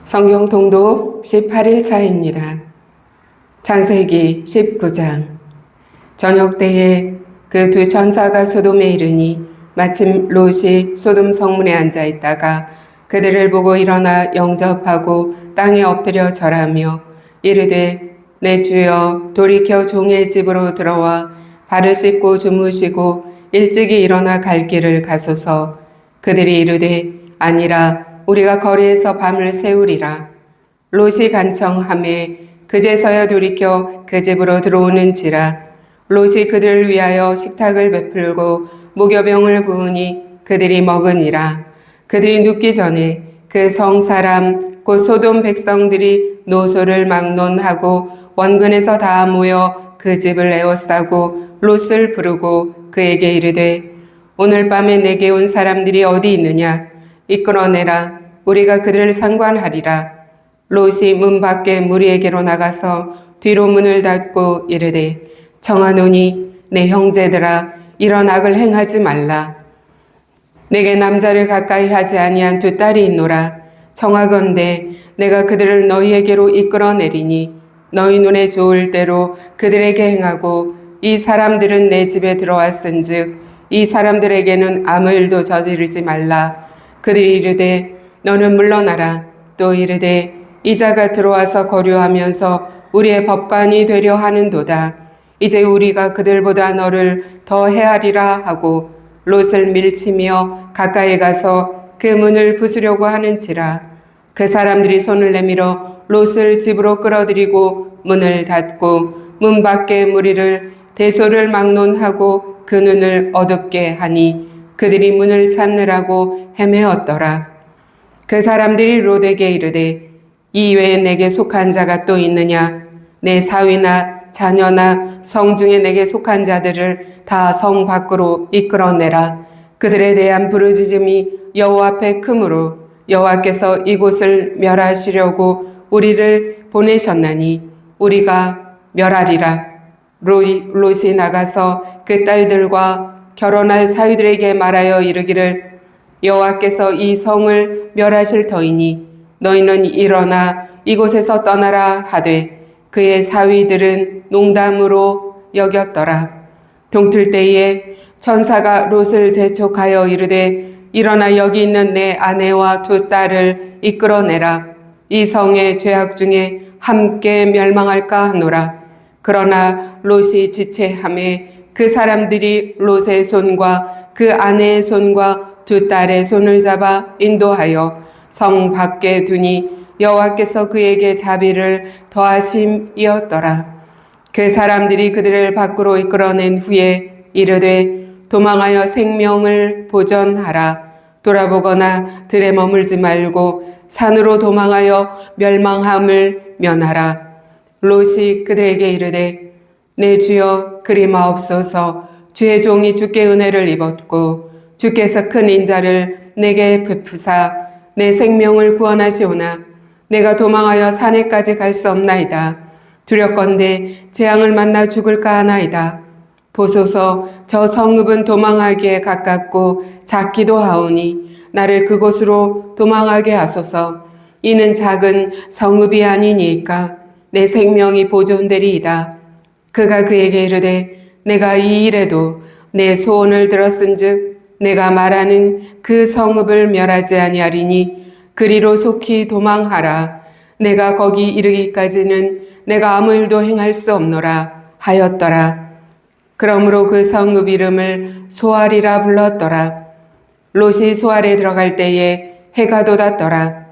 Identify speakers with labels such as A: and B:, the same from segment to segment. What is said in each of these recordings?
A: 성경 통독 18일차입니다. 창세기 19장. 저녁 때에 그 두 천사가 소돔에 이르니 마침 롯이 소돔 성문에 앉아 있다가 그들을 보고 일어나 영접하고 땅에 엎드려 절하며 이르되 내 주여 돌이켜 종의 집으로 들어와 발을 씻고 주무시고 일찍이 일어나 갈 길을 가소서. 그들이 이르되 아니라 우리가 거리에서 밤을 새우리라. 롯이 간청하매 그제서야 돌이켜 그 집으로 들어오는지라. 롯이 그들을 위하여 식탁을 베풀고 무교병을 부으니 그들이 먹으니라. 그들이 눕기 전에 그 성 사람 곧 소돔 백성들이 노소를 막론하고 원근에서 다 모여 그 집을 에워싸고 롯을 부르고 그에게 이르되 오늘 밤에 내게 온 사람들이 어디 있느냐? 이끌어내라. 우리가 그들을 상관하리라. 롯이 문 밖에 무리에게로 나가서 뒤로 문을 닫고 이르되 청하노니 내 형제들아 이런 악을 행하지 말라. 내게 남자를 가까이 하지 아니한 두 딸이 있노라. 청하건대 내가 그들을 너희에게로 이끌어내리니 너희 눈에 좋을 대로 그들에게 행하고 이 사람들은 내 집에 들어왔은즉 이 사람들에게는 아무 일도 저지르지 말라. 그들이 이르되 너는 물러나라. 또 이르되 이자가 들어와서 거류하면서 우리의 법관이 되려 하는도다. 이제 우리가 그들보다 너를 더 헤아리라 하고 롯을 밀치며 가까이 가서 그 문을 부수려고 하는지라. 그 사람들이 손을 내밀어 롯을 집으로 끌어들이고 문을 닫고 문 밖에 무리를 대소를 막론하고 그 눈을 어둡게 하니 그들이 문을 찾느라고 헤매었더라. 그 사람들이 롯에게 이르되 이 외에 내게 속한 자가 또 있느냐? 내 사위나 자녀나 성중에 내게 속한 자들을 다 성 밖으로 이끌어내라. 그들에 대한 부르짖음이 여호와 앞에 크므로 여호와께서 이곳을 멸하시려고 우리를 보내셨나니 우리가 멸하리라. 롯이 나가서 그 딸들과 결혼할 사위들에게 말하여 이르기를 여호와께서 이 성을 멸하실 터이니 너희는 일어나 이곳에서 떠나라 하되 그의 사위들은 농담으로 여겼더라. 동틀 때에 천사가 롯을 재촉하여 이르되 일어나 여기 있는 내 아내와 두 딸을 이끌어내라. 이 성의 죄악 중에 함께 멸망할까 하노라. 그러나 롯이 지체하매 그 사람들이 롯의 손과 그 아내의 손과 두 딸의 손을 잡아 인도하여 성 밖에 두니 여호와께서 그에게 자비를 더하심이었더라. 그 사람들이 그들을 밖으로 이끌어낸 후에 이르되 도망하여 생명을 보전하라. 돌아보거나 들에 머물지 말고 산으로 도망하여 멸망함을 면하라. 롯이 그들에게 이르되 내 주여 그리 마옵소서. 주의 종이 주께 은혜를 입었고 주께서 큰 인자를 내게 베푸사 내 생명을 구원하시오나 내가 도망하여 산에까지 갈 수 없나이다. 두렵건대 재앙을 만나 죽을까 하나이다. 보소서 저 성읍은 도망하기에 가깝고 작기도 하오니 나를 그곳으로 도망하게 하소서. 이는 작은 성읍이 아니니까 내 생명이 보존되리이다. 그가 그에게 이르되 내가 이 일에도 내 소원을 들었은즉 내가 말하는 그 성읍을 멸하지 아니하리니 그리로 속히 도망하라. 내가 거기 이르기까지는 내가 아무 일도 행할 수 없노라 하였더라. 그러므로 그 성읍 이름을 소알이라 불렀더라. 롯이 소알에 들어갈 때에 해가 돋았더라.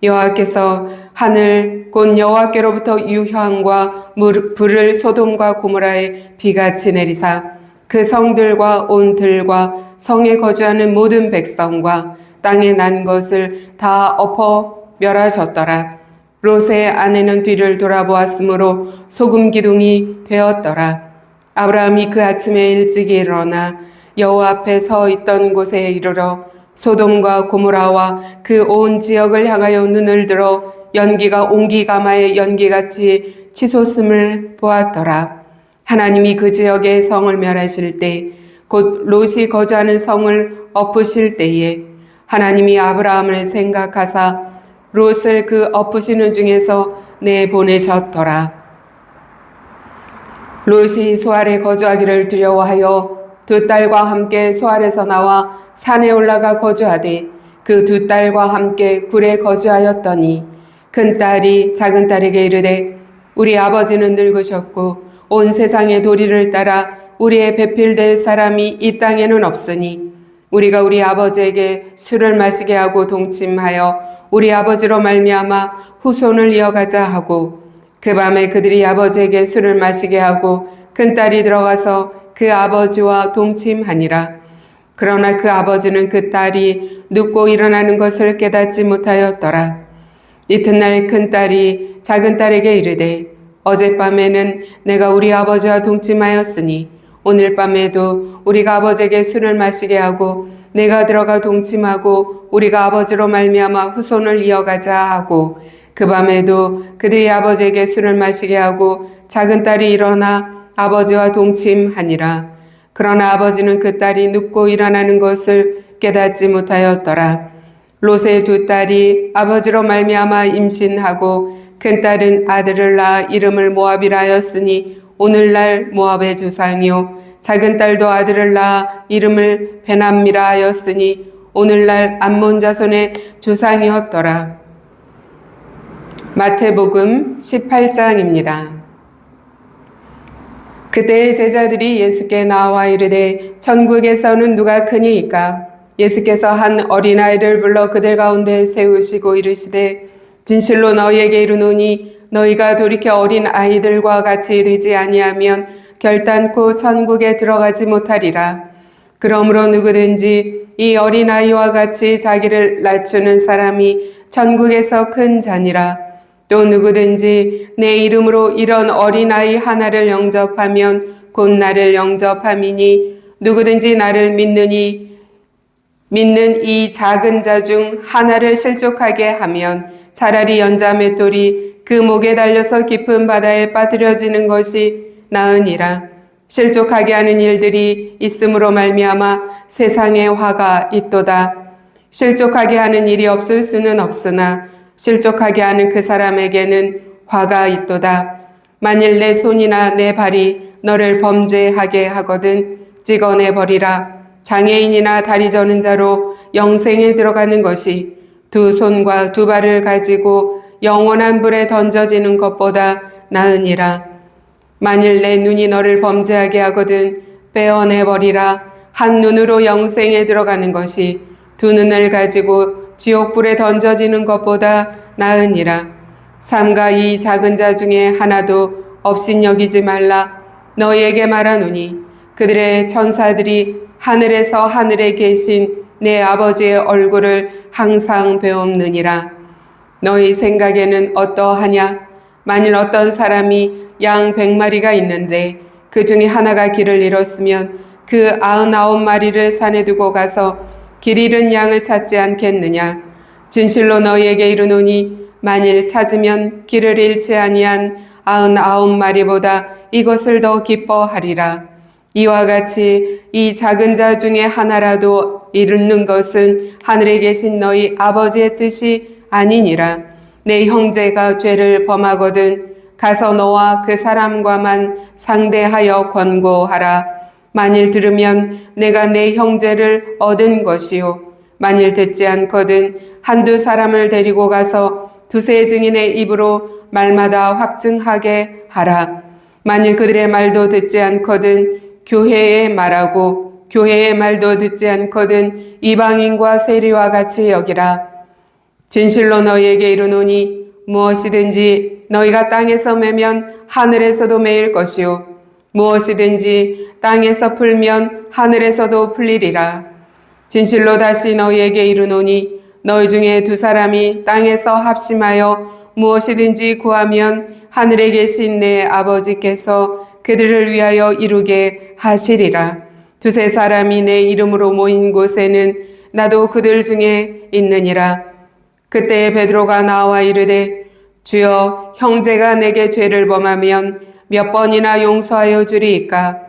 A: 여호와께서 하늘 곧 여호와께로부터 유황과 불을 소돔과 고모라에 비같이 내리사 그 성들과 온 들과 성에 거주하는 모든 백성과 땅에 난 것을 다 엎어 멸하셨더라. 롯의 아내는 뒤를 돌아보았으므로 소금 기둥이 되었더라. 아브라함이 그 아침에 일찍 일어나 여호와 앞에 서 있던 곳에 이르러 소돔과 고모라와 그 온 지역을 향하여 눈을 들어 연기가 옹기가마의 연기같이 치솟음을 보았더라. 하나님이 그 지역의 성을 멸하실 때 곧 롯이 거주하는 성을 엎으실 때에 하나님이 아브라함을 생각하사 롯을 그 엎으시는 중에서 내보내셨더라. 롯이 소알에 거주하기를 두려워하여 두 딸과 함께 소알에서 나와 산에 올라가 거주하되 그 두 딸과 함께 굴에 거주하였더니 큰 딸이 작은 딸에게 이르되 우리 아버지는 늙으셨고 온 세상의 도리를 따라 우리의 배필될 사람이 이 땅에는 없으니 우리가 우리 아버지에게 술을 마시게 하고 동침하여 우리 아버지로 말미암아 후손을 이어가자 하고 그 밤에 그들이 아버지에게 술을 마시게 하고 큰딸이 들어가서 그 아버지와 동침하니라. 그러나 그 아버지는 그 딸이 눕고 일어나는 것을 깨닫지 못하였더라. 이튿날 큰딸이 작은딸에게 이르되 어젯밤에는 내가 우리 아버지와 동침하였으니 오늘 밤에도 우리가 아버지에게 술을 마시게 하고 내가 들어가 동침하고 우리가 아버지로 말미암아 후손을 이어가자 하고 그 밤에도 그들이 아버지에게 술을 마시게 하고 작은딸이 일어나 아버지와 동침하니라. 그러나 아버지는 그 딸이 눕고 일어나는 것을 깨닫지 못하였더라. 롯의 두 딸이 아버지로 말미암아 임신하고 큰딸은 아들을 낳아 이름을 모압이라 하였으니 오늘날 모압의 조상이요 작은 딸도 아들을 낳아 이름을 베남미라 하였으니 오늘날 암몬 자손의 조상이었더라. 마태복음 18장입니다. 그때 제자들이 예수께 나와 이르되 천국에서는 누가 크니이까? 예수께서 한 어린아이를 불러 그들 가운데 세우시고 이르시되 진실로 너희에게 이르노니 너희가 돌이켜 어린 아이들과 같이 되지 아니하면 결단코 천국에 들어가지 못하리라. 그러므로 누구든지 이 어린아이와 같이 자기를 낮추는 사람이 천국에서 큰 자니라. 또 누구든지 내 이름으로 이런 어린아이 하나를 영접하면 곧 나를 영접함이니 누구든지 나를 믿는 이 작은 자 중 하나를 실족하게 하면 차라리 연자 맷돌이 그 목에 달려서 깊은 바다에 빠뜨려지는 것이 나으니라. 실족하게 하는 일들이 있음으로 말미암아 세상에 화가 있도다. 실족하게 하는 일이 없을 수는 없으나 실족하게 하는 그 사람에게는 화가 있도다. 만일 내 손이나 내 발이 너를 범죄하게 하거든 찍어내버리라. 장애인이나 다리 저는 자로 영생에 들어가는 것이 두 손과 두 발을 가지고 영원한 불에 던져지는 것보다 나으니라. 만일 내 눈이 너를 범죄하게 하거든 빼어내버리라. 한 눈으로 영생에 들어가는 것이 두 눈을 가지고 지옥불에 던져지는 것보다 나으니라. 삼가 이 작은 자 중에 하나도 업신여기지 말라. 너희에게 말하노니 그들의 천사들이 하늘에서 하늘에 계신 내 아버지의 얼굴을 항상 배옵느니라. 너희 생각에는 어떠하냐? 만일 어떤 사람이 양 100마리가 있는데 그 중에 하나가 길을 잃었으면 그 99마리를 산에 두고 가서 길 잃은 양을 찾지 않겠느냐? 진실로 너희에게 이르노니 만일 찾으면 길을 잃지 아니한 99마리보다 이것을 더 기뻐하리라. 이와 같이 이 작은 자 중에 하나라도 잃는 것은 하늘에 계신 너희 아버지의 뜻이 아니니라. 내 형제가 죄를 범하거든 가서 너와 그 사람과만 상대하여 권고하라. 만일 들으면 내가 내 형제를 얻은 것이요 만일 듣지 않거든 한두 사람을 데리고 가서 두세 증인의 입으로 말마다 확증하게 하라. 만일 그들의 말도 듣지 않거든 교회에 말하고 교회의 말도 듣지 않거든 이방인과 세리와 같이 여기라. 진실로 너희에게 이르노니 무엇이든지 너희가 땅에서 매면 하늘에서도 매일 것이요 무엇이든지 땅에서 풀면 하늘에서도 풀리리라. 진실로 다시 너희에게 이르노니 너희 중에 두 사람이 땅에서 합심하여 무엇이든지 구하면 하늘에 계신 내 아버지께서 그들을 위하여 이루게 하시리라. 두세 사람이 내 이름으로 모인 곳에는 나도 그들 중에 있느니라. 그때 베드로가 나와 이르되 주여 형제가 내게 죄를 범하면 몇 번이나 용서하여 주리이까?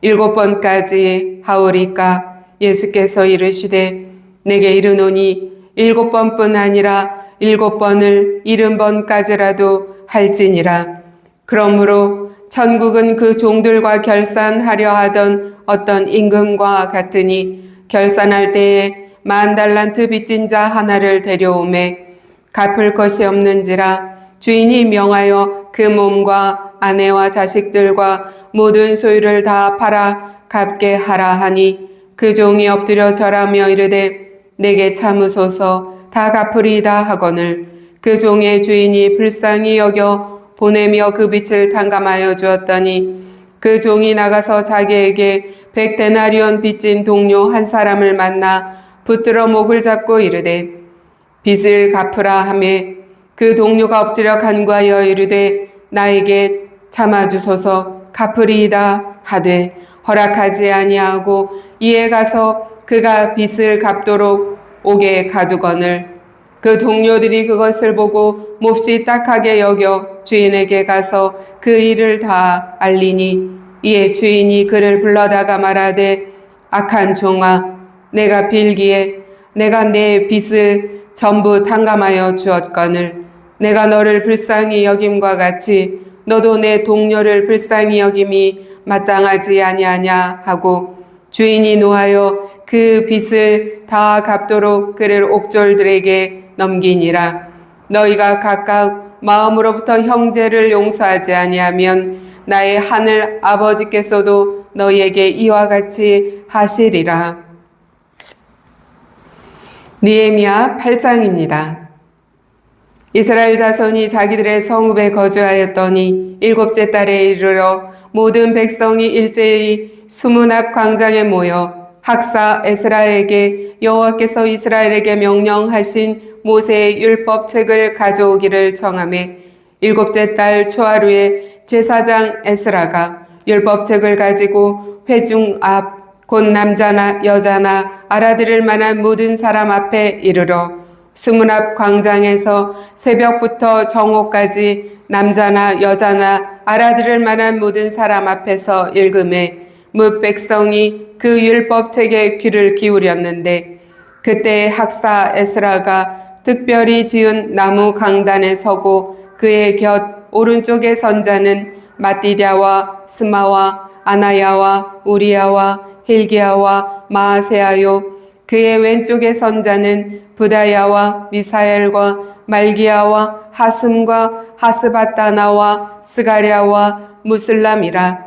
A: 7번까지 하오리까? 예수께서 이르시되 내게 이르노니 7번뿐 아니라 7번을 70번까지라도 할지니라. 그러므로 천국은 그 종들과 결산하려 하던 어떤 임금과 같으니 결산할 때에 10,000달란트 빚진 자 하나를 데려오매 갚을 것이 없는지라 주인이 명하여 그 몸과 아내와 자식들과 모든 소유를 다 팔아 갚게 하라 하니 그 종이 엎드려 절하며 이르되 내게 참으소서 다 갚으리이다 하거늘 그 종의 주인이 불쌍히 여겨 보내며 그 빚을 탕감하여 주었더니 그 종이 나가서 자기에게 100데나리온 빚진 동료 한 사람을 만나 붙들어 목을 잡고 이르되 빚을 갚으라 하매 그 동료가 엎드려 간구하여 이르되 나에게 참아주소서 갚으리이다 하되 허락하지 아니하고 이에 가서 그가 빚을 갚도록 옥에 가두거늘 그 동료들이 그것을 보고 몹시 딱하게 여겨 주인에게 가서 그 일을 다 알리니 이에 주인이 그를 불러다가 말하되 악한 종아 내가 빌기에 내가 내 빚을 전부 탕감하여 주었거늘 내가 너를 불쌍히 여김과 같이 너도 내 동료를 불쌍히 여김이 마땅하지 아니하냐 하고 주인이 노하여 그 빚을 다 갚도록 그를 옥졸들에게 넘기니라. 너희가 각각 마음으로부터 형제를 용서하지 아니하면 나의 하늘 아버지께서도 너희에게 이와 같이 하시리라. 느헤미야 8장입니다. 이스라엘 자손이 자기들의 성읍에 거주하였더니 7째 달에 이르러 모든 백성이 일제히 수문 앞 광장에 모여 학사 에스라에게 여호와께서 이스라엘에게 명령하신 모세의 율법책을 가져오기를 청하매 7째 달 초하루에 제사장 에스라가 율법책을 가지고 회중 앞 곧 남자나 여자나 알아들을 만한 모든 사람 앞에 이르러 수문 앞 광장에서 새벽부터 정오까지 남자나 여자나 알아들을 만한 모든 사람 앞에서 읽음에 뭇 백성이 그 율법책에 귀를 기울였는데 그때 학사 에스라가 특별히 지은 나무 강단에 서고 그의 곁 오른쪽에 선자는 마띠랴와 스마와 아나야와 우리야와 힐기야와 마아세야요 그의 왼쪽에 선자는 부다야와 미사엘과 말기야와 하숨과 하스바다나와 스가랴와 무슬람이라.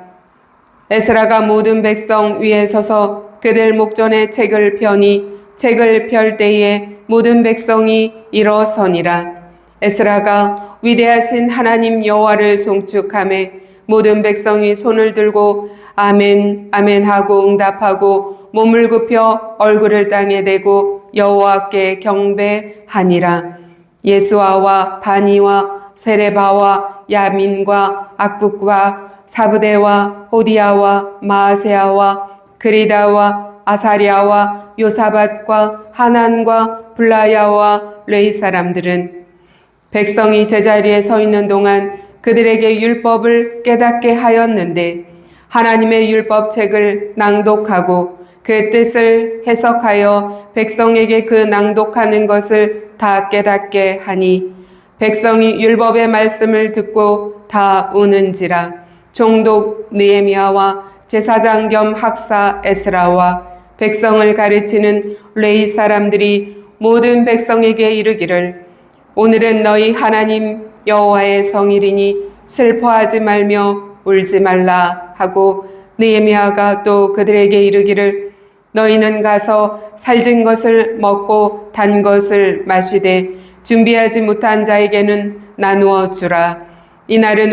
A: 에스라가 모든 백성 위에 서서 그들 목전에 책을 펴니 책을 펼 때에 모든 백성이 일어서니라. 에스라가 위대하신 하나님 여호와를 송축하매 모든 백성이 손을 들고 아멘 아멘 하고 응답하고 몸을 굽혀 얼굴을 땅에 대고 여호와께 경배하니라. 예수아와 바니와 세레바와 야민과 악북과 사브데와 호디야와 마아세야와 그리다와 아사랴와 요사밧과 하난과 블라야와 레이 사람들은 백성이 제자리에 서 있는 동안 그들에게 율법을 깨닫게 하였는데 하나님의 율법책을 낭독하고 그 뜻을 해석하여 백성에게 그 낭독하는 것을 다 깨닫게 하니 백성이 율법의 말씀을 듣고 다 우는지라. 총독 느헤미야와 제사장 겸 학사 에스라와 백성을 가르치는 레위 사람들이 모든 백성에게 이르기를 오늘은 너희 하나님 여호와의 성일이니 슬퍼하지 말며 울지 말라 하고 느헤미야가 또 그들에게 이르기를 너희는 가서 살진 것을 먹고 단 것을 마시되 준비하지 못한 자에게는 나누어 주라. 이날은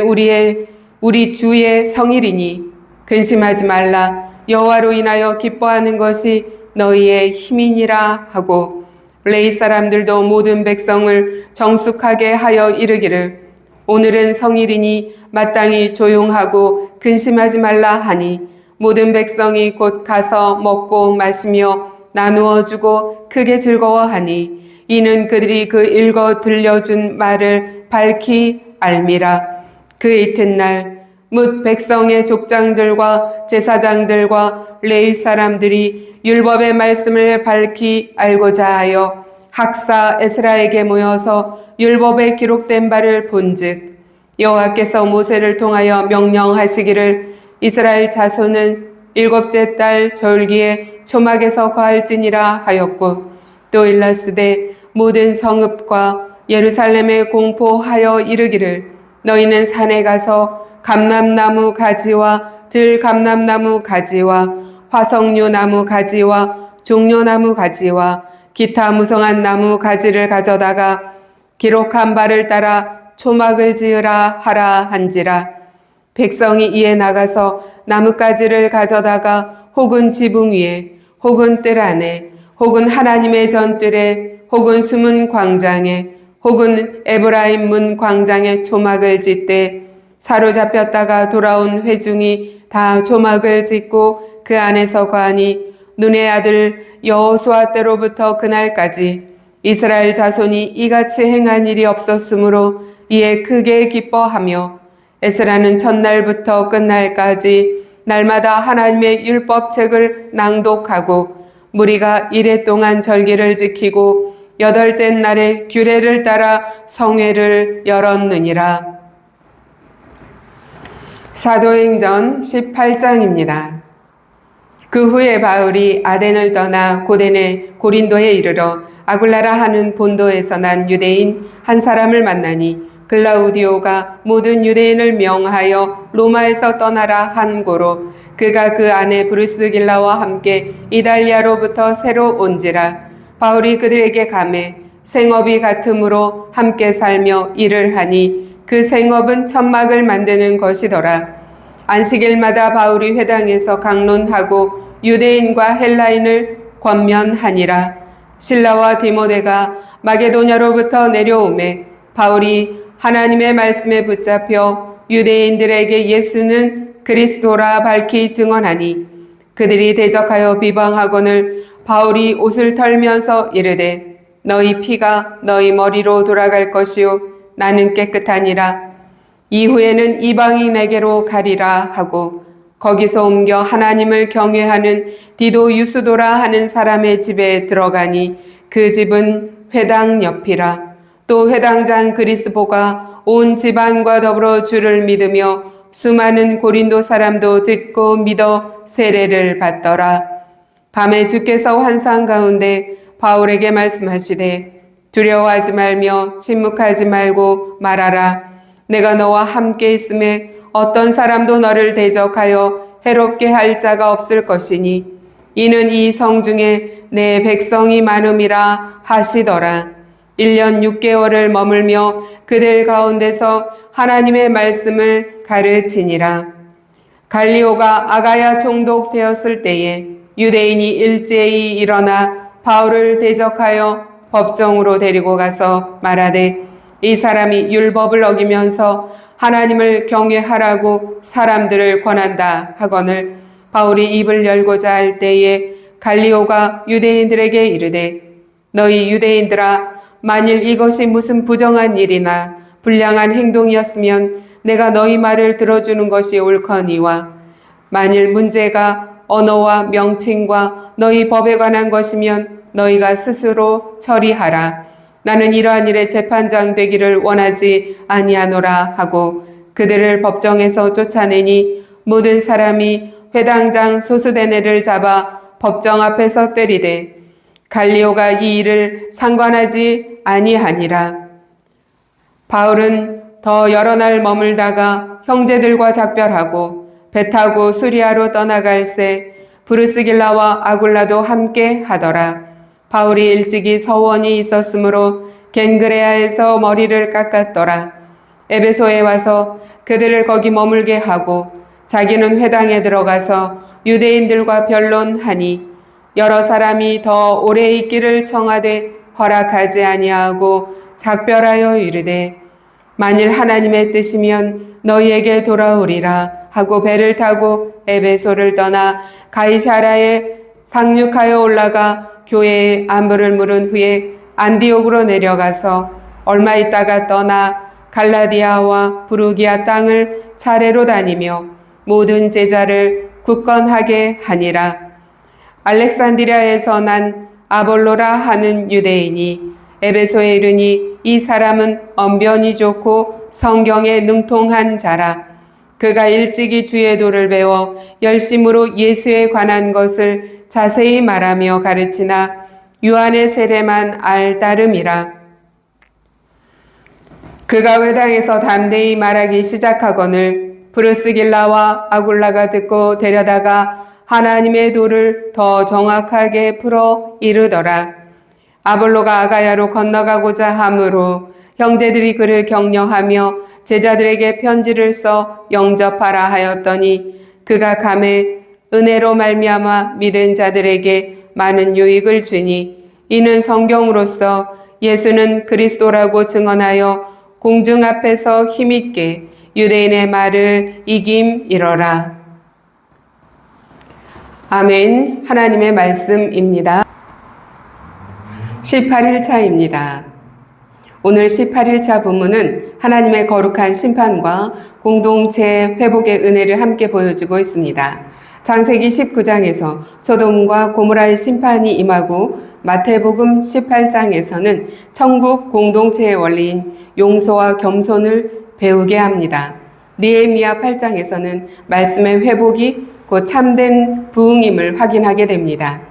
A: 우리 주의 성일이니 근심하지 말라. 여호와로 인하여 기뻐하는 것이 너희의 힘이니라 하고 레위 사람들도 모든 백성을 정숙하게 하여 이르기를 오늘은 성일이니 마땅히 조용하고 근심하지 말라 하니 모든 백성이 곧 가서 먹고 마시며 나누어 주고 크게 즐거워하니 이는 그들이 그 읽어 들려준 말을 밝히 알미라. 그 이튿날 뭇 백성의 족장들과 제사장들과 레위 사람들이 율법의 말씀을 밝히 알고자 하여 학사 에스라에게 모여서 율법에 기록된 바를 본즉 여호와께서 모세를 통하여 명령하시기를 이스라엘 자손은 일곱째 달 절기에 초막에서 거할지니라 하였고 또 일렀으되 모든 성읍과 예루살렘에 공포하여 이르기를 너희는 산에 가서 감람나무 가지와 들감람나무 가지와 화석류 나무 가지와 종려나무 가지와 기타 무성한 나무 가지를 가져다가 기록한 바를 따라 초막을 지으라 하라 한지라. 백성이 이에 나가서 나뭇가지를 가져다가 혹은 지붕 위에 혹은 뜰 안에 혹은 하나님의 전뜰에 혹은 숨은 광장에 혹은 에브라임 문 광장에 초막을 짓되 사로잡혔다가 돌아온 회중이 다 초막을 짓고 그 안에서 거하니 눈의 아들 여호수아 때로부터 그날까지 이스라엘 자손이 이같이 행한 일이 없었으므로 이에 크게 기뻐하며 에스라는 첫날부터 끝날까지 날마다 하나님의 율법책을 낭독하고 무리가 이레 동안 절기를 지키고 여덟째 날에 규례를 따라 성회를 열었느니라. 사도행전 18장입니다. 그 후에 바울이 아덴을 떠나 고린도에 이르러 아굴라라 하는 본도에서 난 유대인 한 사람을 만나니 글라우디오가 모든 유대인을 명하여 로마에서 떠나라 한 고로 그가 그 아내 브루스길라와 함께 이달리아로부터 새로 온지라. 바울이 그들에게 가매 생업이 같으므로 함께 살며 일을 하니 그 생업은 천막을 만드는 것이더라. 안식일마다 바울이 회당에서 강론하고 유대인과 헬라인을 권면하니라. 실라와 디모데가 마게도냐로부터 내려오매 바울이 하나님의 말씀에 붙잡혀 유대인들에게 예수는 그리스도라 밝히 증언하니 그들이 대적하여 비방하거늘 바울이 옷을 털면서 이르되 너희 피가 너희 머리로 돌아갈 것이요 나는 깨끗하니라. 이후에는 이방인에게로 가리라 하고 거기서 옮겨 하나님을 경외하는 디도 유스도라 하는 사람의 집에 들어가니 그 집은 회당 옆이라. 또 회당장 그리스보가 온 집안과 더불어 주를 믿으며 수많은 고린도 사람도 듣고 믿어 세례를 받더라. 밤에 주께서 환상 가운데 바울에게 말씀하시되 두려워하지 말며 침묵하지 말고 말하라. 내가 너와 함께 있음에 어떤 사람도 너를 대적하여 해롭게 할 자가 없을 것이니 이는 이 성중에 내 백성이 많음이라 하시더라. 1년 6개월을 머물며 그들 가운데서 하나님의 말씀을 가르치니라. 갈리오가 아가야 총독되었을 때에 유대인이 일제히 일어나 바울을 대적하여 법정으로 데리고 가서 말하되 이 사람이 율법을 어기면서 하나님을 경외하라고 사람들을 권한다 하거늘 바울이 입을 열고자 할 때에 갈리오가 유대인들에게 이르되 너희 유대인들아 만일 이것이 무슨 부정한 일이나 불량한 행동이었으면 내가 너희 말을 들어주는 것이 옳거니와 만일 문제가 언어와 명칭과 너희 법에 관한 것이면 너희가 스스로 처리하라. 나는 이러한 일에 재판장 되기를 원하지 아니하노라 하고 그들을 법정에서 쫓아내니 모든 사람이 회당장 소스데네를 잡아 법정 앞에서 때리되 갈리오가 이 일을 상관하지 아니하니라. 바울은 더 여러 날 머물다가 형제들과 작별하고 배 타고 수리아로 떠나갈새 브루스길라와 아굴라도 함께 하더라. 바울이 일찍이 서원이 있었으므로 겐그레아에서 머리를 깎았더라. 에베소에 와서 그들을 거기 머물게 하고 자기는 회당에 들어가서 유대인들과 변론하니 여러 사람이 더 오래 있기를 청하되 허락하지 아니하고 작별하여 이르되 만일 하나님의 뜻이면 너희에게 돌아오리라 하고 배를 타고 에베소를 떠나 가이사라에 상륙하여 올라가 교회에 안부를 물은 후에 안디옥으로 내려가서 얼마 있다가 떠나 갈라디아와 부르기아 땅을 차례로 다니며 모든 제자를 굳건하게 하니라. 알렉산드리아에서 난 아볼로라 하는 유대인이 에베소에 이르니 이 사람은 언변이 좋고 성경에 능통한 자라. 그가 일찍이 주의 도를 배워 열심으로 예수에 관한 것을 자세히 말하며 가르치나 요한의 세례만 알 따름이라. 그가 회당에서 담대히 말하기 시작하거늘 브루스길라와 아굴라가 듣고 데려다가 하나님의 도를 더 정확하게 풀어 이르더라. 아볼로가 아가야로 건너가고자 하므로 형제들이 그를 격려하며 제자들에게 편지를 써 영접하라 하였더니 그가 감에 은혜로 말미암아 믿은 자들에게 많은 유익을 주니 이는 성경으로서 예수는 그리스도라고 증언하여 공중 앞에서 힘있게 유대인의 말을 이김이러라. 아멘. 하나님의 말씀입니다. 18일차입니다. 오늘 18일차 본문은 하나님의 거룩한 심판과 공동체 회복의 은혜를 함께 보여주고 있습니다. 창세기 19장에서 소돔과 고모라의 심판이 임하고 마태복음 18장에서는 천국 공동체의 원리인 용서와 겸손을 배우게 합니다. 느헤미야 8장에서는 말씀의 회복이 곧 참된 부흥임을 확인하게 됩니다.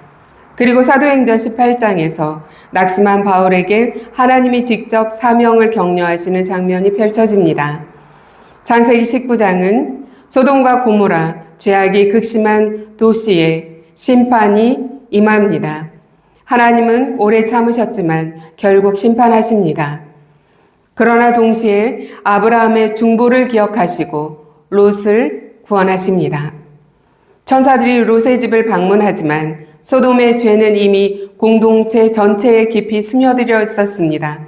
A: 그리고 사도행전 18장에서 낙심한 바울에게 하나님이 직접 사명을 격려하시는 장면이 펼쳐집니다. 창세기 19장은 소돔과 고모라, 죄악이 극심한 도시에 심판이 임합니다. 하나님은 오래 참으셨지만 결국 심판하십니다. 그러나 동시에 아브라함의 중보를 기억하시고 롯을 구원하십니다. 천사들이 롯의 집을 방문하지만 소돔의 죄는 이미 공동체 전체에 깊이 스며들어 있었습니다.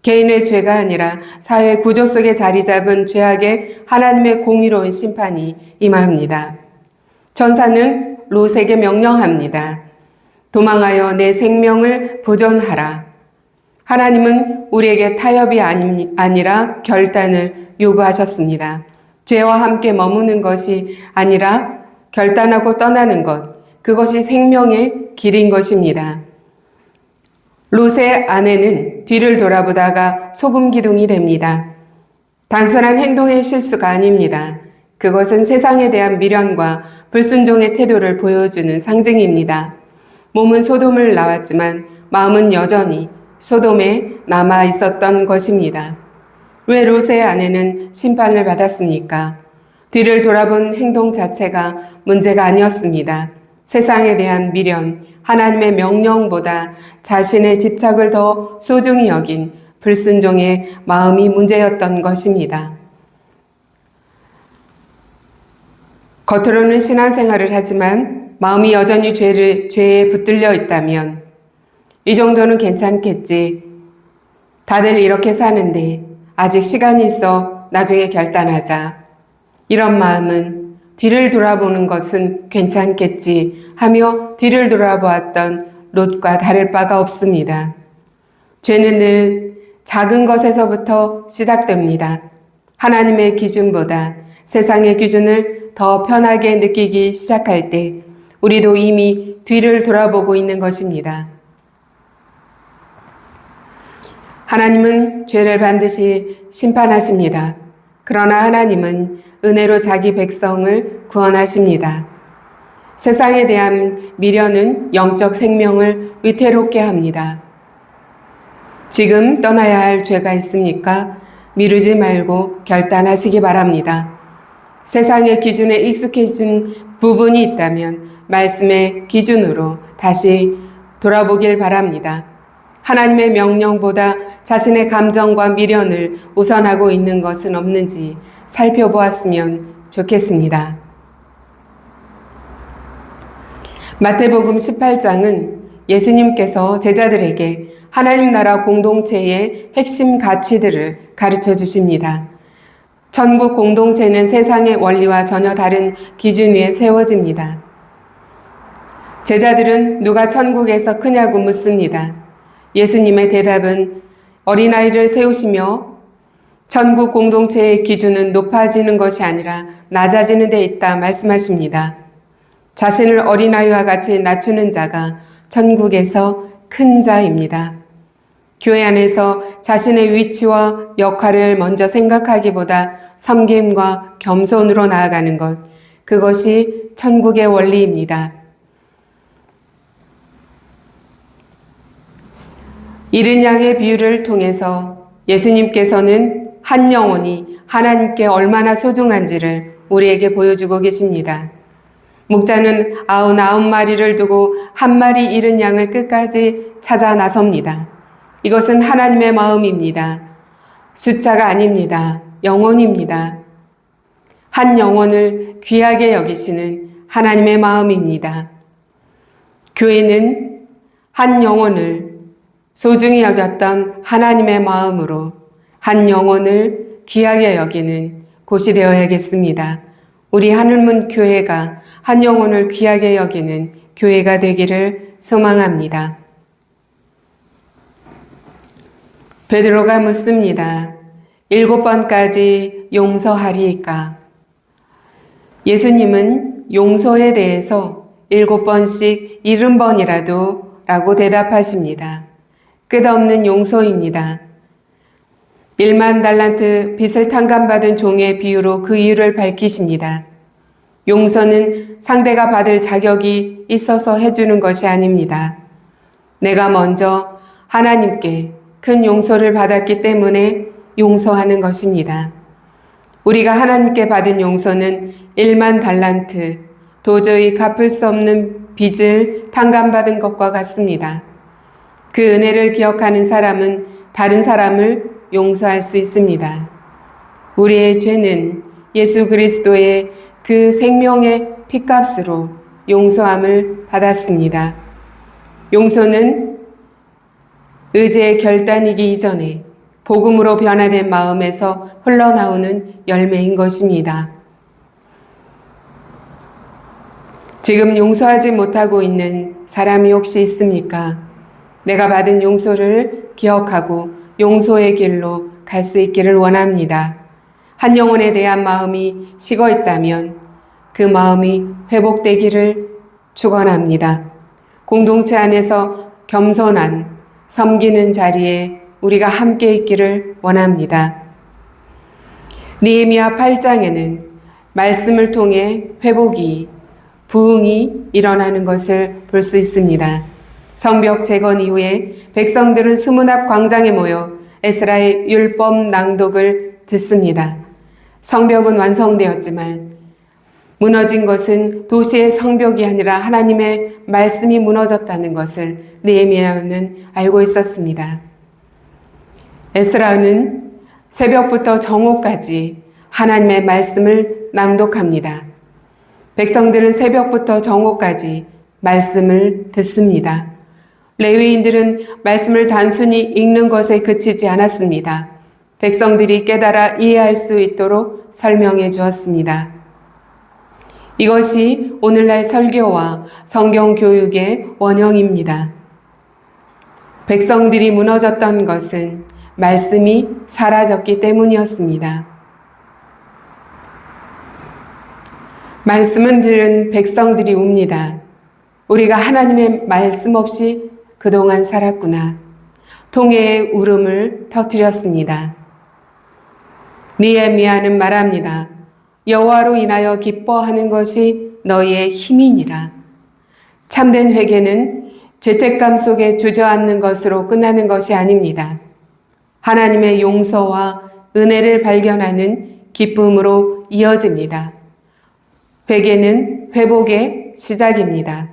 A: 개인의 죄가 아니라 사회 구조 속에 자리 잡은 죄악에 하나님의 공의로운 심판이 임합니다. 천사는 롯에게 명령합니다. 도망하여 내 생명을 보존하라. 하나님은 우리에게 타협이 아니라 결단을 요구하셨습니다. 죄와 함께 머무는 것이 아니라 결단하고 떠나는 것, 그것이 생명의 길인 것입니다. 롯의 아내는 뒤를 돌아보다가 소금 기둥이 됩니다. 단순한 행동의 실수가 아닙니다. 그것은 세상에 대한 미련과 불순종의 태도를 보여주는 상징입니다. 몸은 소돔을 나왔지만 마음은 여전히 소돔에 남아 있었던 것입니다. 왜 롯의 아내는 심판을 받았습니까? 뒤를 돌아본 행동 자체가 문제가 아니었습니다. 세상에 대한 미련, 하나님의 명령보다 자신의 집착을 더 소중히 여긴 불순종의 마음이 문제였던 것입니다. 겉으로는 신앙생활을 하지만 마음이 여전히 죄에 붙들려 있다면 이 정도는 괜찮겠지. 다들 이렇게 사는데 아직 시간이 있어 나중에 결단하자. 이런 마음은 뒤를 돌아보는 것은 괜찮겠지 하며 뒤를 돌아보았던 롯과 다를 바가 없습니다. 죄는 늘 작은 것에서부터 시작됩니다. 하나님의 기준보다 세상의 기준을 더 편하게 느끼기 시작할 때 우리도 이미 뒤를 돌아보고 있는 것입니다. 하나님은 죄를 반드시 심판하십니다. 그러나 하나님은 은혜로 자기 백성을 구원하십니다. 세상에 대한 미련은 영적 생명을 위태롭게 합니다. 지금 떠나야 할 죄가 있습니까? 미루지 말고 결단하시기 바랍니다. 세상의 기준에 익숙해진 부분이 있다면 말씀의 기준으로 다시 돌아보길 바랍니다. 하나님의 명령보다 자신의 감정과 미련을 우선하고 있는 것은 없는지 살펴보았으면 좋겠습니다. 마태복음 18장은 예수님께서 제자들에게 하나님 나라 공동체의 핵심 가치들을 가르쳐 주십니다. 천국 공동체는 세상의 원리와 전혀 다른 기준 위에 세워집니다. 제자들은 누가 천국에서 크냐고 묻습니다. 예수님의 대답은 어린아이를 세우시며 천국 공동체의 기준은 높아지는 것이 아니라 낮아지는 데 있다 말씀하십니다. 자신을 어린아이와 같이 낮추는 자가 천국에서 큰 자입니다. 교회 안에서 자신의 위치와 역할을 먼저 생각하기보다 섬김과 겸손으로 나아가는 것, 그것이 천국의 원리입니다. 잃은 양의 비유를 통해서 예수님께서는 한 영혼이 하나님께 얼마나 소중한지를 우리에게 보여주고 계십니다. 목자는 99마리를 두고 한 마리 잃은 양을 끝까지 찾아 나섭니다. 이것은 하나님의 마음입니다. 숫자가 아닙니다. 영혼입니다. 한 영혼을 귀하게 여기시는 하나님의 마음입니다. 교회는 한 영혼을 소중히 여겼던 하나님의 마음으로 한 영혼을 귀하게 여기는 곳이 되어야겠습니다. 우리 하늘문 교회가 한 영혼을 귀하게 여기는 교회가 되기를 소망합니다. 베드로가 묻습니다. 7번까지 용서하리이까? 예수님은 용서에 대해서 7번씩 70번이라도 라고 대답하십니다. 끝없는 용서입니다. 1만 달란트 빚을 탕감받은 종의 비유로 그 이유를 밝히십니다. 용서는 상대가 받을 자격이 있어서 해주는 것이 아닙니다. 내가 먼저 하나님께 큰 용서를 받았기 때문에 용서하는 것입니다. 우리가 하나님께 받은 용서는 1만 달란트, 도저히 갚을 수 없는 빚을 탕감받은 것과 같습니다. 그 은혜를 기억하는 사람은 다른 사람을 용서할 수 있습니다. 우리의 죄는 예수 그리스도의 그 생명의 핏값으로 용서함을 받았습니다. 용서는 의지의 결단이기 이전에 복음으로 변화된 마음에서 흘러나오는 열매인 것입니다. 지금 용서하지 못하고 있는 사람이 혹시 있습니까? 내가 받은 용서를 기억하고 용서의 길로 갈 수 있기를 원합니다. 한 영혼에 대한 마음이 식어 있다면 그 마음이 회복되기를 축원합니다. 공동체 안에서 겸손한 섬기는 자리에 우리가 함께 있기를 원합니다. 느헤미야 8장에는 말씀을 통해 회복이, 부흥이 일어나는 것을 볼 수 있습니다. 성벽 재건 이후에 백성들은 수문 앞 광장에 모여 에스라의 율법 낭독을 듣습니다. 성벽은 완성되었지만 무너진 것은 도시의 성벽이 아니라 하나님의 말씀이 무너졌다는 것을 느헤미야는 알고 있었습니다. 에스라는 새벽부터 정오까지 하나님의 말씀을 낭독합니다. 백성들은 새벽부터 정오까지 말씀을 듣습니다. 레위인들은 말씀을 단순히 읽는 것에 그치지 않았습니다. 백성들이 깨달아 이해할 수 있도록 설명해 주었습니다. 이것이 오늘날 설교와 성경 교육의 원형입니다. 백성들이 무너졌던 것은 말씀이 사라졌기 때문이었습니다. 말씀은 들은 백성들이 웁니다. 우리가 하나님의 말씀 없이 그동안 살았구나. 통회의 울음을 터뜨렸습니다. 느헤미야는 말합니다. 여호와로 인하여 기뻐하는 것이 너희의 힘이니라. 참된 회개는 죄책감 속에 주저앉는 것으로 끝나는 것이 아닙니다. 하나님의 용서와 은혜를 발견하는 기쁨으로 이어집니다. 회개는 회복의 시작입니다.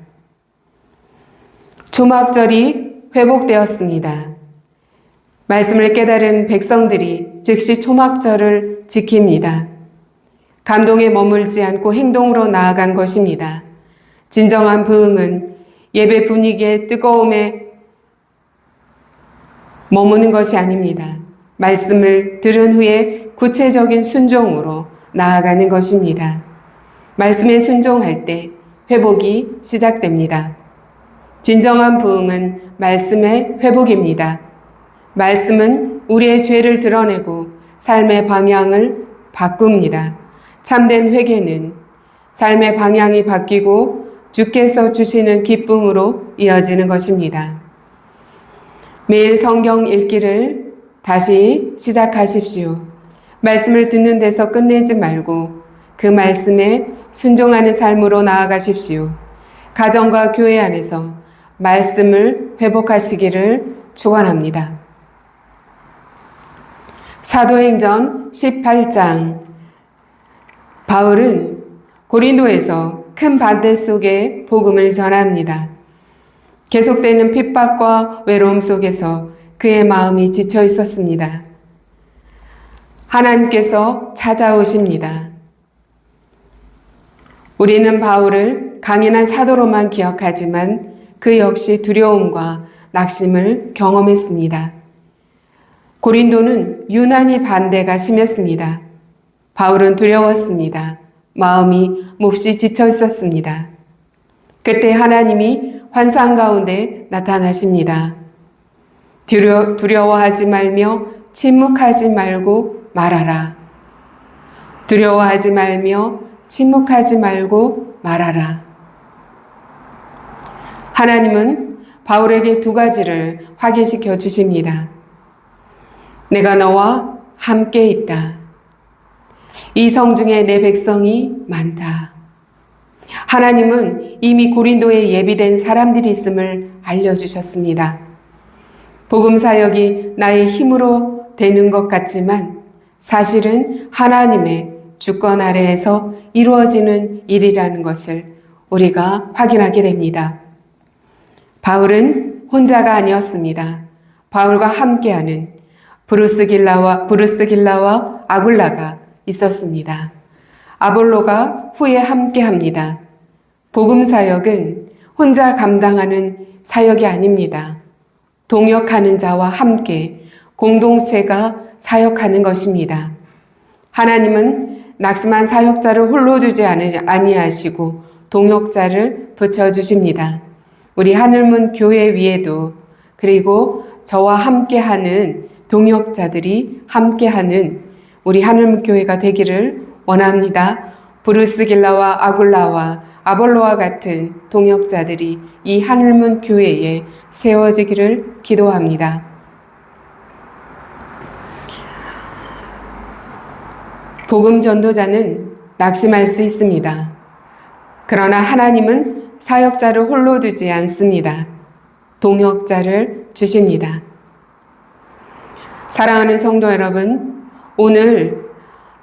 A: 초막절이 회복되었습니다. 말씀을 깨달은 백성들이 즉시 초막절을 지킵니다. 감동에 머물지 않고 행동으로 나아간 것입니다. 진정한 부흥은 예배 분위기의 뜨거움에 머무는 것이 아닙니다. 말씀을 들은 후에 구체적인 순종으로 나아가는 것입니다. 말씀에 순종할 때 회복이 시작됩니다. 진정한 부흥은 말씀의 회복입니다. 말씀은 우리의 죄를 드러내고 삶의 방향을 바꿉니다. 참된 회개는 삶의 방향이 바뀌고 주께서 주시는 기쁨으로 이어지는 것입니다. 매일 성경 읽기를 다시 시작하십시오. 말씀을 듣는 데서 끝내지 말고 그 말씀에 순종하는 삶으로 나아가십시오. 가정과 교회 안에서 말씀을 회복하시기를 축원합니다. 사도행전 18장 바울은 고린도에서 큰 반대 속에 복음을 전합니다. 계속되는 핍박과 외로움 속에서 그의 마음이 지쳐 있었습니다. 하나님께서 찾아오십니다. 우리는 바울을 강인한 사도로만 기억하지만 그 역시 두려움과 낙심을 경험했습니다. 고린도는 유난히 반대가 심했습니다. 바울은 두려웠습니다. 마음이 몹시 지쳐 있었습니다. 그때 하나님이 환상 가운데 나타나십니다. 두려워하지 말며 침묵하지 말고 말하라. 두려워하지 말며 침묵하지 말고 말하라. 하나님은 바울에게 두 가지를 확인시켜 주십니다. 내가 너와 함께 있다. 이 성 중에 내 백성이 많다. 하나님은 이미 고린도에 예비된 사람들이 있음을 알려주셨습니다. 복음 사역이 나의 힘으로 되는 것 같지만 사실은 하나님의 주권 아래에서 이루어지는 일이라는 것을 우리가 확인하게 됩니다. 바울은 혼자가 아니었습니다. 바울과 함께하는 브루스길라와 아굴라가 있었습니다. 아볼로가 후에 함께합니다. 복음 사역은 혼자 감당하는 사역이 아닙니다. 동역하는 자와 함께 공동체가 사역하는 것입니다. 하나님은 낙심한 사역자를 홀로 두지 아니하시고 동역자를 붙여주십니다. 우리 하늘문 교회 위에도 그리고 저와 함께하는 동역자들이 함께하는 우리 하늘문 교회가 되기를 원합니다. 브루스길라와 아굴라와 아볼로와 같은 동역자들이 이 하늘문 교회에 세워지기를 기도합니다. 복음 전도자는 낙심할 수 있습니다. 그러나 하나님은 사역자를 홀로 두지 않습니다. 동역자를 주십니다. 사랑하는 성도 여러분, 오늘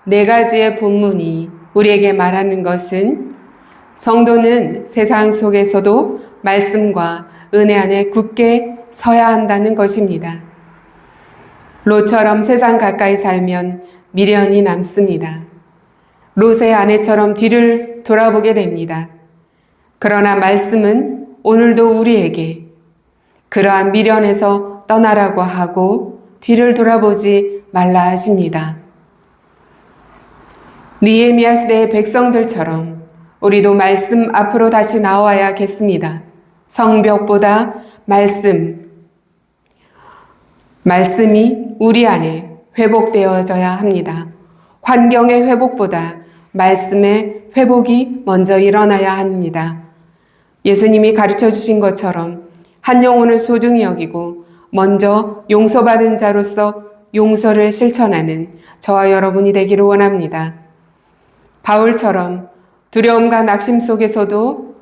A: 네 가지의 본문이 우리에게 말하는 것은 성도는 세상 속에서도 말씀과 은혜 안에 굳게 서야 한다는 것입니다. 롯처럼 세상 가까이 살면 미련이 남습니다. 롯의 아내처럼 뒤를 돌아보게 됩니다. 그러나 말씀은 오늘도 우리에게 그러한 미련에서 떠나라고 하고 뒤를 돌아보지 말라 하십니다. 느헤미야 시대의 백성들처럼 우리도 말씀 앞으로 다시 나와야겠습니다. 성벽보다 말씀이 우리 안에 회복되어져야 합니다. 환경의 회복보다 말씀의 회복이 먼저 일어나야 합니다. 예수님이 가르쳐 주신 것처럼 한 영혼을 소중히 여기고 먼저 용서받은 자로서 용서를 실천하는 저와 여러분이 되기를 원합니다. 바울처럼 두려움과 낙심 속에서도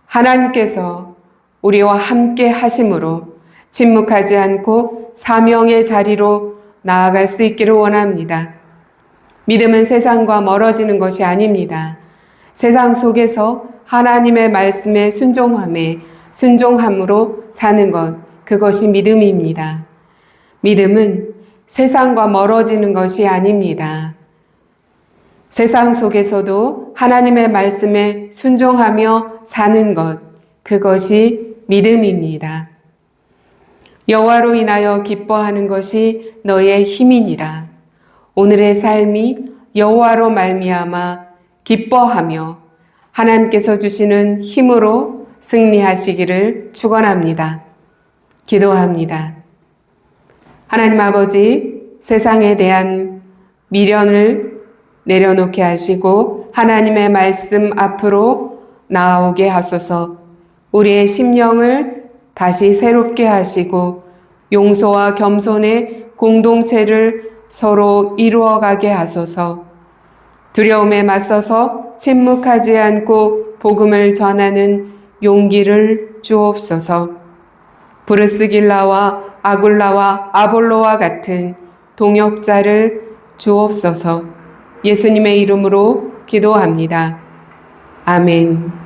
A: 하나님께서 우리와 함께 하심으로 침묵하지 않고 사명의 자리로 나아갈 수 있기를 원합니다. 믿음은 세상과 멀어지는 것이 아닙니다. 세상 속에서 하나님의 말씀에 순종함으로 사는 것, 그것이 믿음입니다. 믿음은 세상과 멀어지는 것이 아닙니다. 세상 속에서도 하나님의 말씀에 순종하며 사는 것, 그것이 믿음입니다. 여호와로 인하여 기뻐하는 것이 너의 힘이니라. 오늘의 삶이 여호와로 말미암아 기뻐하며 하나님께서 주시는 힘으로 승리하시기를 축원합니다. 기도합니다. 하나님 아버지, 세상에 대한 미련을 내려놓게 하시고 하나님의 말씀 앞으로 나아오게 하소서. 우리의 심령을 다시 새롭게 하시고 용서와 겸손의 공동체를 서로 이루어가게 하소서. 두려움에 맞서서 침묵하지 않고 복음을 전하는 용기를 주옵소서. 브르스길라와 아굴라와 아볼로와 같은 동역자를 주옵소서. 예수님의 이름으로 기도합니다. 아멘.